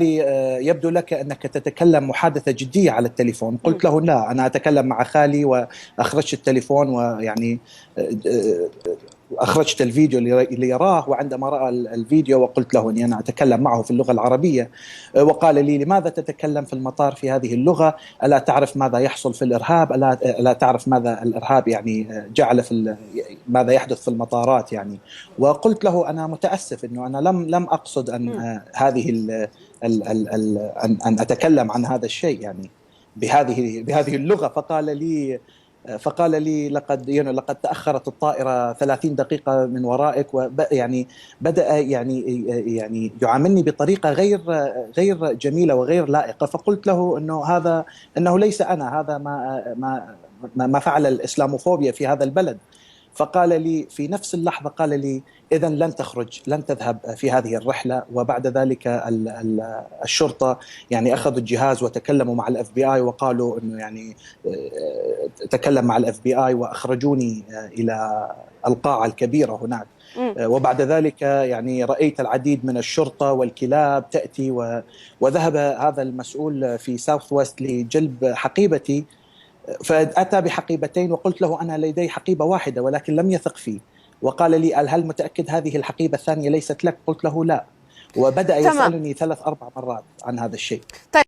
يبدو لك أنك تتكلم محادثة جدية على التليفون. قلت له لا، أنا أتكلم مع خالي، وأخرجت التليفون ويعني أخرجت الفيديو اللي يراه. وعندما رأى الفيديو وقلت له أني أنا أتكلم معه في اللغة العربية، وقال لي: لماذا تتكلم في المطار في هذه اللغة؟ ألا تعرف ماذا يحصل في الإرهاب؟ ألا تعرف ماذا الإرهاب يعني جعل ماذا يحدث في المطارات يعني؟ وقلت له: أنا متأسف أنه أنا لم أقصد أن هذه أن أتكلم عن هذا الشيء يعني بهذه اللغة. فقال لي: لقد تأخرت الطائرة 30 دقيقة من ورائك، يعني بدأ يعني يعاملني بطريقة غير جميلة وغير لائقة. فقلت له انه ليس انا، هذا ما فعل الاسلاموفوبيا في هذا البلد. فقال لي في نفس اللحظة، قال لي: إذا لن تخرج، لن تذهب في هذه الرحلة. وبعد ذلك الشرطة يعني أخذوا الجهاز وتكلموا مع الاف بي اي، وقالوا انه يعني تكلم مع الاف بي اي واخرجوني الى القاعة الكبيرة هناك. وبعد ذلك يعني رأيت العديد من الشرطة والكلاب تأتي، وذهب هذا المسؤول في ساوث ويست لجلب حقيبتي، فأتى بحقيبتين. وقلت له: أنا لدي حقيبة واحدة، ولكن لم يثق فيه. وقال لي: هل متأكد هذه الحقيبة الثانية ليست لك؟ قلت له: لا. وبدأ تمام. يسألني 3 4 مرات عن هذا الشيء. طيب.